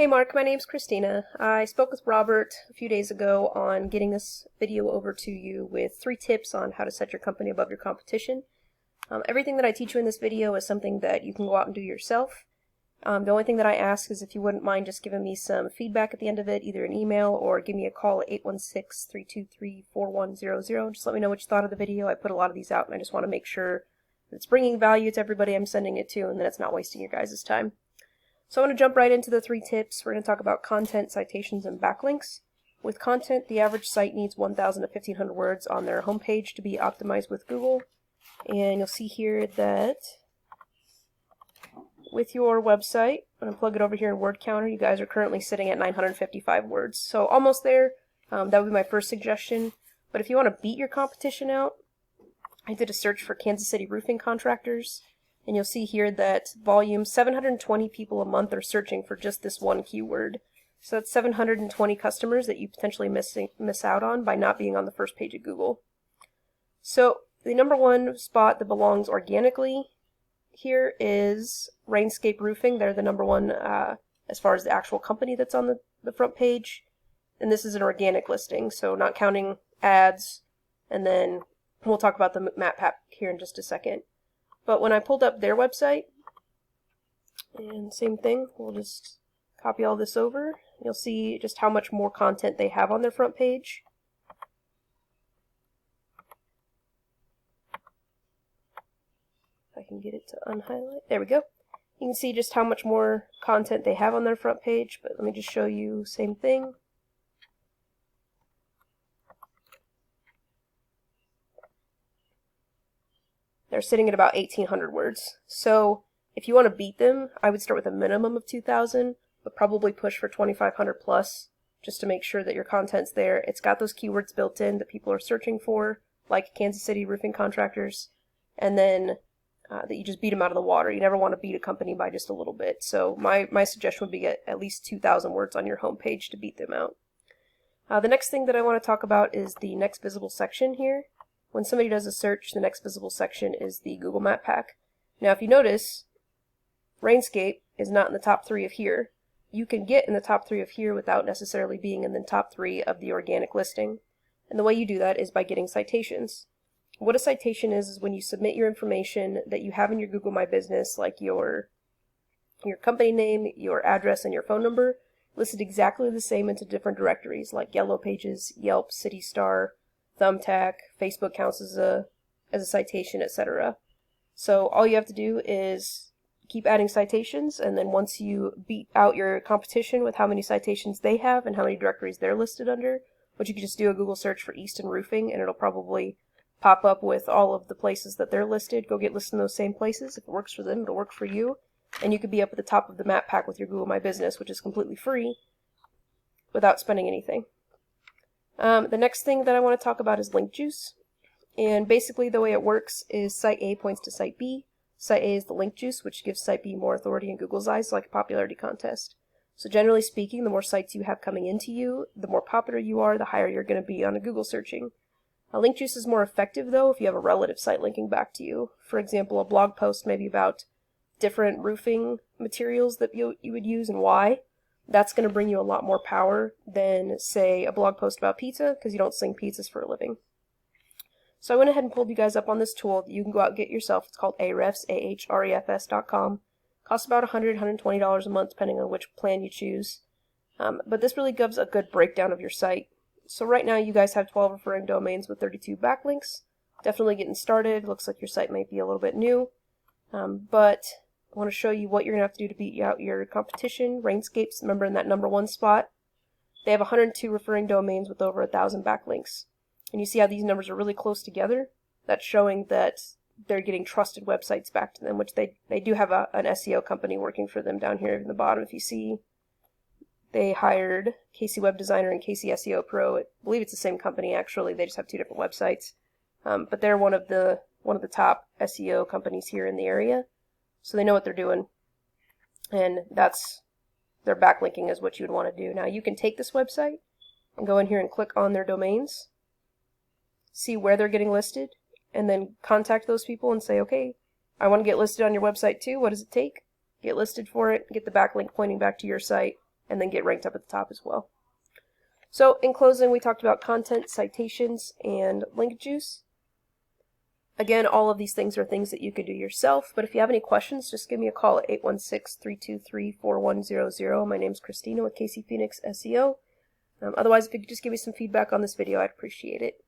Hey Mark, my name's Christina. I spoke with Robert a few days ago on getting this video over to you with 3 tips on how to set your company above your competition. Everything that I teach you in this video is something that you can go out and do yourself. The only thing that I ask is if you wouldn't mind just giving me some feedback at the end of it, either an email or give me a call at 816-323-4100. Just let me know what you thought of the video. I put a lot of these out and I just want to make sure that it's bringing value to everybody I'm sending it to and that it's not wasting your guys' time. So I want to jump right into the 3 tips. We're going to talk about content, citations, and backlinks. With content, the average site needs 1,000 to 1,500 words on their homepage to be optimized with Google. And you'll see here that with your website, I'm going to plug it over here in Word Counter, you guys are currently sitting at 955 words. So almost there. That would be my first suggestion. But if you want to beat your competition out, I did a search for Kansas City roofing contractors. And you'll see here that volume 720 people a month are searching for just this one keyword. So that's 720 customers that you potentially miss out on by not being on the first page of Google. So the number one spot that belongs organically here is Rainscape Roofing. They're the number one as far as the actual company that's on the front page. And this is an organic listing, so not counting ads. And then we'll talk about the map pack here in just a second. But when I pulled up their website, and same thing, we'll just copy all this over. You'll see just how much more content they have on their front page. If I can get it to unhighlight. There we go. You can see just how much more content they have on their front page, but let me just show you same thing. They're sitting at about 1,800 words. So if you want to beat them, I would start with a minimum of 2,000, but probably push for 2,500 plus, just to make sure that your content's there. It's got those keywords built in that people are searching for, like Kansas City roofing contractors, and then that you just beat them out of the water. You never want to beat a company by just a little bit. So my suggestion would be get at least 2,000 words on your homepage to beat them out. The next thing that I want to talk about is the next visible section here. When somebody does a search, the next visible section is the Google Map Pack. Now, if you notice, Rainscape is not in the top 3 of here. You can get in the top 3 of here without necessarily being in the top 3 of the organic listing. And the way you do that is by getting citations. What a citation is when you submit your information that you have in your Google My Business, like your company name, your address, and your phone number, listed exactly the same into different directories like Yellow Pages, Yelp, CityStar, Thumbtack, Facebook counts as a citation, etc. So all you have to do is keep adding citations, and then once you beat out your competition with how many citations they have and how many directories they're listed under, which you can just do a Google search for Easton Roofing, and it'll probably pop up with all of the places that they're listed. Go get listed in those same places. If it works for them, it'll work for you. And you could be up at the top of the map pack with your Google My Business, which is completely free, without spending anything. The next thing that I want to talk about is link juice. And basically the way it works is site A points to site B. Site A is the link juice, which gives site B more authority in Google's eyes, like a popularity contest. So generally speaking, the more sites you have coming into you, the more popular you are, the higher you're going to be on a Google searching. Link juice is more effective, though, if you have a relative site linking back to you. For example, a blog post maybe about different roofing materials that you would use and why. That's going to bring you a lot more power than, say, a blog post about pizza, because you don't sling pizzas for a living. So I went ahead and pulled you guys up on this tool that you can go out and get yourself. It's called Ahrefs, ahrefs.com. Costs about $100, $120 a month, depending on which plan you choose. But this really gives a good breakdown of your site. So right now you guys have 12 referring domains with 32 backlinks. Definitely getting started. Looks like your site might be a little bit new. But I want to show you what you're going to have to do to beat out your competition. Rainscape's, remember, in that number 1 spot. They have 102 referring domains with over 1,000 backlinks. And you see how these numbers are really close together? That's showing that they're getting trusted websites back to them, which they do have an SEO company working for them down here in the bottom. If you see, they hired Casey Web Designer and Casey SEO Pro. I believe it's the same company, actually. They just have 2 different websites. But they're one of the top SEO companies here in the area. So they know what they're doing, and that's their backlinking is what you would want to do. Now you can take this website and go in here and click on their domains, see where they're getting listed, and then contact those people and say, okay, I want to get listed on your website too. What does it take? Get listed for it, get the backlink pointing back to your site, and then get ranked up at the top as well. So in closing, we talked about content, citations, and link juice. Again, all of these things are things that you could do yourself, but if you have any questions, just give me a call at 816-323-4100. My name's Christina with KC Phoenix SEO. Otherwise, if you could just give me some feedback on this video, I'd appreciate it.